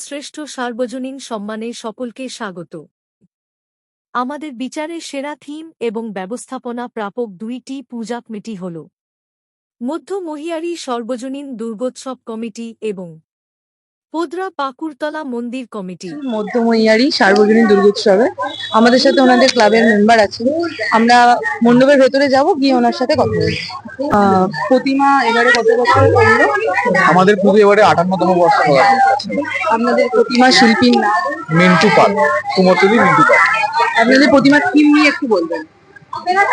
সর্বশ্রেষ্ঠ সার্বজনীন সম্মানে সকলকে স্বাগত। আমাদের বিচারে সেরা থিম এবং ব্যবস্থাপনা প্রাপক 2টি পূজা কমিটি হল মধ্য মহিয়ারি সর্বজনীন দুর্গোৎসব কমিটি এবং পোদরা পাকুড়তলা মন্দির কমিটি। মধ্যমইয়ারি সার্বজনীন দুর্গোৎসবে আমাদের সাথে ওনাদের ক্লাবের মেম্বার আছেন। আমরা মণ্ডপের ভেতরে যাব, গিয়ে ওনার সাথে কথা বলবো। প্রতিমা এবারে কত বছর হলো? আমাদের পুজো এবারে 58তম বর্ষ হলো। আপনাদের প্রতিমা শিল্পীর নাম? মিন্টু পাল, কুমোরটুলি মিন্টু পাল। আপনাদের প্রতিমার থিম নিয়ে একটু বলবেন।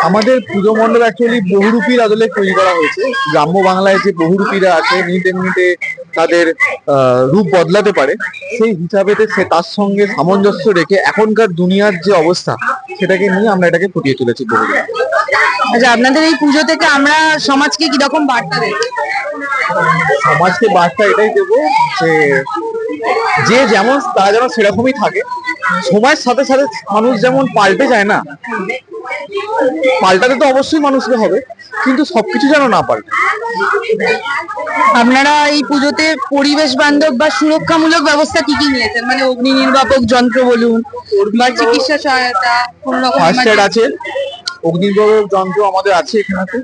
আমাদের পুজো মণ্ডপ অ্যাকচুয়ালি বহুরূপীর আদলে তৈরি করা হয়েছে। গ্রাম্য বাংলায় যে বহুরূপীরা আছে মিনিটে মিনিটে তাদের রূপ বদলাতে পারে, সেই হিসাবে তার সঙ্গে সামঞ্জস্য রেখে এখনকার দুনিয়ার যে অবস্থা সেটাকে নিয়ে আমরা এটাকে ফুটিয়ে তুলেছি বহুরূপী। আচ্ছা, আপনাদের এই পুজো থেকে আমরা সমাজকে কিরকম বার্তা দেব? সমাজকে বার্তা এটাই দেবো যে যে যেমন তারা যেন সেরকমই থাকে। সময়ের সাথে সাথে মানুষ যেমন পাল্টে যায় না, পাল্টাতে তো অবশ্যই মানুষকে হবে, কিন্তু সবকিছু যেন না পাল্টে। আপনারা এই পুজোতে পরিবেশ বান্ধব বা সুরক্ষামূলক ব্যবস্থা কি কি নিয়েছেন? মানে অগ্নি নির্বাপক যন্ত্র বলুন বা চিকিৎসা সহায়তা, কোন রকম ফার্স্ট এড আছে, অগ্নি নির্বাপক যন্ত্র আমাদের আছে এখানেতে।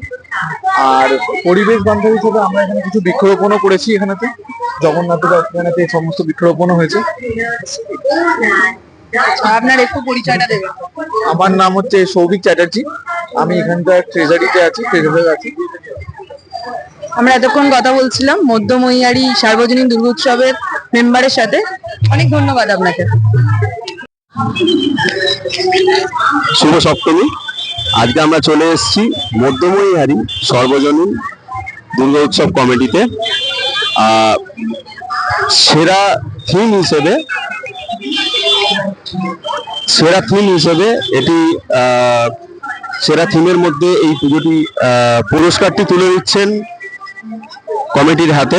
আর পরিবেশ বান্ধব হিসেবে আমরা এখানে কিছু বৃক্ষরোপণও করেছি। এখানেতে জগন্নাথের এখানেতে সমস্ত বৃক্ষরোপণও হয়েছে। আপনার একটু পরিচয়টা দেবেন? আমার নাম হচ্ছে সৌভিক চ্যাটার্জি, আমি এখানকার ট্রেজারিতে আছি, ট্রেজারার আছি। আমরা এতক্ষণ কথা বলছিলাম মধ্যমইয়ারি সার্বজনীন দুর্গোৎসবের মেম্বারের সাথে। অনেক ধন্যবাদ আপনাকে। শুভ সপ্তমী। আজকে আমরা চলে এসেছি মধ্যমইয়ারি সর্বজনীন দুর্গোৎসব কমিটিতে। সেরা থিম হিসেবে এটি সেরা থিমের মধ্যে এই পুজোটি পুরস্কারটি তুলে দিচ্ছেন কমিটির হাতে।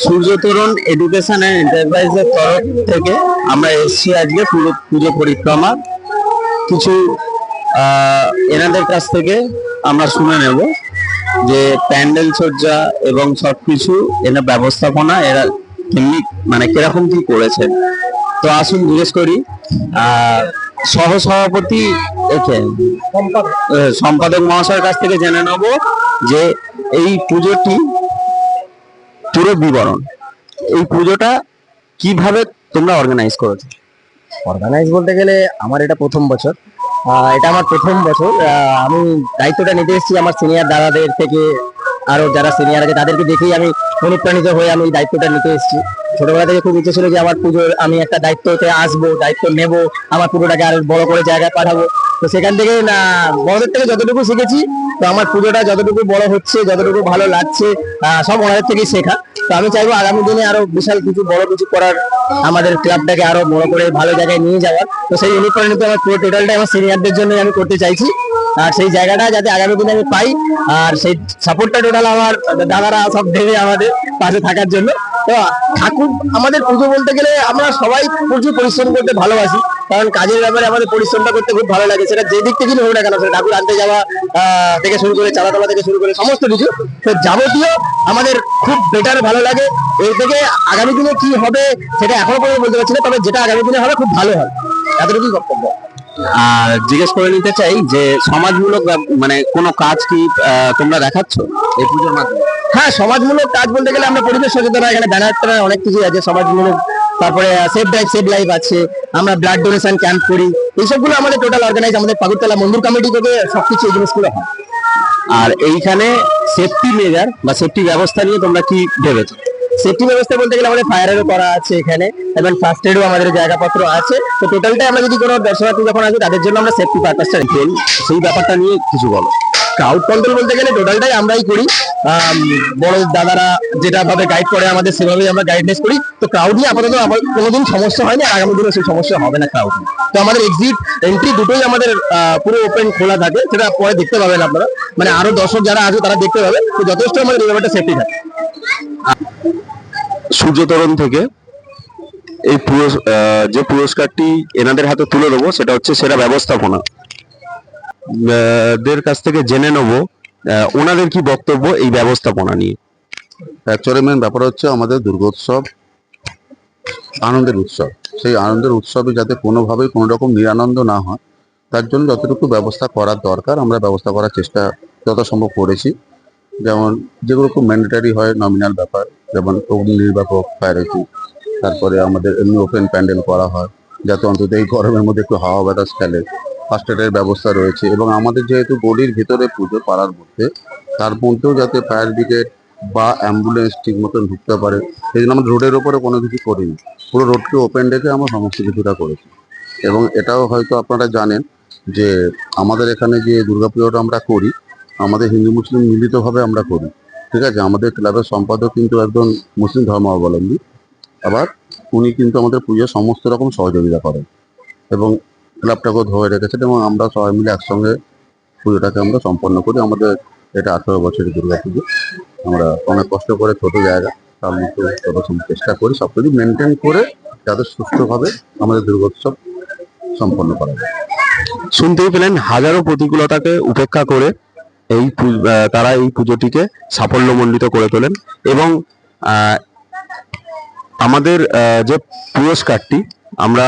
সূর্যতরণ এডুকেশন এন্ড এন্টারপ্রাইজের তরফ থেকে আমরা এসেছি আজকে পুজো পরিক্রমা। কিছু এনাদের কাছ থেকে আমরা শুনে নেব যে প্যান্ডেল সজ্জা এবং সবকিছু এনার ব্যবস্থাপনা এরা কেমনি, মানে কিরকম কি করেছে। তো আসুন জিজ্ঞেস করি সহ সভাপতি সম্পাদক মহাশয়ের কাছ থেকে জেনে নেব যে এই পুজোটি পুরো বিবরণ, এই পুজোটা কিভাবে তোমরা অর্গানাইজ করেছো? অর্গানাইজ বলতে গেলে আমার এটা প্রথম বছর। এটা আমার প্রথম বছর। আমি দায়িত্বটা নিতে এসেছি আমার সিনিয়র দাদাদের থেকে। আরো যারা সিনিয়র আছে তাদেরকে দেখেই আমি অনুপ্রাণিত হয়ে আমি দায়িত্বটা নিতে এসেছি। ছোটবেলা থেকে খুব ইচ্ছে ছিল যে আমার পুজোর আমি একটা দায়িত্বতে আসবো, দায়িত্ব নেব, আমার পুজোটাকে আরো বড় করে জায়গায় পাঠাবো। তো সেখান থেকে না বড়দের থেকে যতটুকু শিখেছি, তো আমার পুজোটা যতটুকু বড় হচ্ছে, যতটুকু ভালো লাগছে, সব ওনাদের থেকেই শেখা। তো আমি চাইবো আগামী দিনে আরো বিশাল কিছু বড় কিছু করার, আমাদের ক্লাবটাকে আরো বড় করে ভালো জায়গায় নিয়ে যাওয়ার। তো সেই অনুপ্রাণিত আমার পুরো টোটালটা আমার সিনিয়রদের জন্য আমি করতে চাইছি। আর সেই জায়গাটা যাতে আগামী দিনে আমি পাই, আর সেই সাপোর্টটা টোটাল আমার দাদারা সব দেবে আমাদের পাশে থাকার জন্য। তো ঠাকুর আমাদের পুজো বলতে গেলে আমরা সবাই প্রচুর পরিশ্রম করতে ভালোবাসি, কারণ কাজের ব্যাপারে আমাদের পরিশ্রমটা করতে খুব ভালো লাগে। সেটা যে দিক থেকে হোক না কেন, সেটা ঠাকুর আনতে যাওয়া থেকে শুরু করে চাঁদা তোলা থেকে শুরু করে সমস্ত কিছু, তো যাবতীয় আমাদের খুব বেটার ভালো লাগে। এর থেকে আগামী দিনে কি হবে সেটা এখনো পর্যন্ত বলতে পারছি না, তবে যেটা আগামী দিনে হবে খুব ভালো হবে, এতটুকুই বক্তব্য। আর জিজ্ঞেস করে নিতে চাই যে সমাজমূলক মানে কোনো কাজ কি তোমরা দেখাচ্ছ এই পুজোর মাধ্যমে? হ্যাঁ, সমাজমূলক কাজ বলতে গেলে আমরা পরিবেশ সচেতনতা, এখানে ব্যানার ট্যানার অনেক কিছু আছে সমাজমূলক। তারপরে সেভ ড্রাইভ সেভ লাইফ আছে, আমরা ব্লাড ডোনেশন ক্যাম্প করি, এইসবগুলো আমাদের টোটাল অর্গানাইজ আমাদের পাকুড়তলা মন্দির কমিটি থেকে সবকিছু এই জিনিসগুলো হয়। আর এইখানে সেফটি মেজার বা সেফটি ব্যবস্থা নিয়ে তোমরা কি ভেবেছো? সেফটি ব্যবস্থা বলতে গেলে আমাদের ফায়ারেরও করা আছে এখানে, এবং ফার্স্ট এডও আমাদের জায়গাপত্র আছে। তো টোটালটাই আমরা যদি কোনো দর্শনার্থী যখন আসবে তাদের জন্য আমরা সেফটি পারপাসটা রেখে সেই ব্যাপারটা নিয়ে কিছু বলো। ক্রাউড কন্ট্রোল বলতে গেলে টোটালটাই আমরাই করি। বড় দাদারা যেটা ভাবে গাইড করে আমাদের, সেভাবেই আমরা গাইডনেস করি। তো ক্রাউড নিয়ে আপাতত আমার কোনোদিন সমস্যা হয়নি, আর আগামী দিনে সেই সমস্যা হবে না ক্রাউড। তো আমাদের এক্সিট এন্ট্রি দুটোই আমাদের পুরো ওপেন খোলা থাকে, সেটা পরে দেখতে পাবেন আপনারা, মানে আরো দর্শক যারা আছে তারা দেখতে পাবে। তো যথেষ্ট আমাদের এই ব্যাপারটা সেফটি থাকে। সূর্যতরণ থেকে এই যে পুরস্কারটি এনাদের হাতে তুলে দেবো সেটা হচ্ছে সেরা ব্যবস্থাপনা। দের কাছ থেকে জেনে নেব ওনাদের কি বক্তব্য এই ব্যবস্থাপনা নিয়ে। অ্যাকচুয়ালি মেন ব্যাপার হচ্ছে আমাদের দুর্গোৎসব আনন্দের উৎসব। সেই আনন্দের উৎসবে যাতে কোনোভাবেই কোনো রকম নিরানন্দ না হয়, তার জন্য যতটুকু ব্যবস্থা করার দরকার আমরা ব্যবস্থা করার চেষ্টা যথাসম্ভব করেছি। যেমন যেগুলো খুব ম্যান্ডেটারি হয়, নমিনাল ব্যাপার, যেমন অগ্নি নির্বাপক, ফায়ার এক্সিট, তারপরে আমাদের এমনি ওপেন প্যান্ডেল করা হয় যাতে অন্তত এই গরমের মধ্যে একটু হাওয়া বাতাস খেলে। ফার্স্ট এডের ব্যবস্থা রয়েছে এবং আমাদের যেহেতু গলির ভিতরে পুজো পাড়ার মধ্যে, তার মধ্যেও যাতে ফায়ার ব্রিগেড বা অ্যাম্বুলেন্স ঠিক মতন ঢুকতে পারে, সেই জন্য আমরা রোডের ওপরে কোনো কিছু করিনি, পুরো রোডকে ওপেন রেখে আমরা সমস্ত কিছুটা করেছি। এবং এটাও হয়তো আপনারা জানেন যে আমাদের এখানে যে দুর্গাপুজোটা আমরা করি, আমাদের হিন্দু মুসলিম মিলিতভাবে আমরা করি, ঠিক আছে। আমাদের ক্লাবের সম্পাদক কিন্তু একজন মুসলিম ধর্মাবলম্বী, আবার উনি কিন্তু আমাদের পুজোর সমস্ত রকম সহযোগিতা করেন এবং ক্লাবটাকেও ধরে রেখেছেন এবং আমরা সবাই মিলে একসঙ্গে পুজোটাকে আমরা সম্পন্ন করি। আমাদের এটা 18 বছরের দুর্গা পুজো। আমরা অনেক কষ্ট করে ছোট জায়গা, তার মধ্যে যথাসম্ভব চেষ্টা করি সবকিছু মেনটেন করে যাতে সুস্থভাবে আমাদের দুর্গোৎসব সম্পন্ন করা যায়। শুনতেই পেলেন, হাজারো প্রতিকূলতাকে উপেক্ষা করে তারা এই পুজোটিকে সাফল্যমণ্ডিত করে তোলেন এবং আমাদের যে পুরস্কারটি আমরা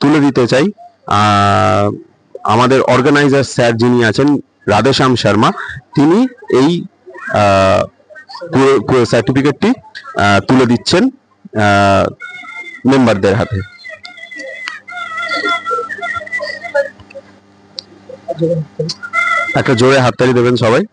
তুলে দিতে চাই আমাদের অর্গানাইজার স্যার যিনি আছেন রাধেশ্যাম শর্মা, তিনি এই সার্টিফিকেটটি তুলে দিচ্ছেন মেম্বারদের হাতে। একটা জোরে হাততালি দেবেন সবাই।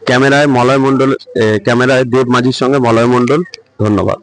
ক্যামেরায় মলয় মণ্ডল, ক্যামেরায় দেব মাঝির সঙ্গে মলয় মণ্ডল, ধন্যবাদ।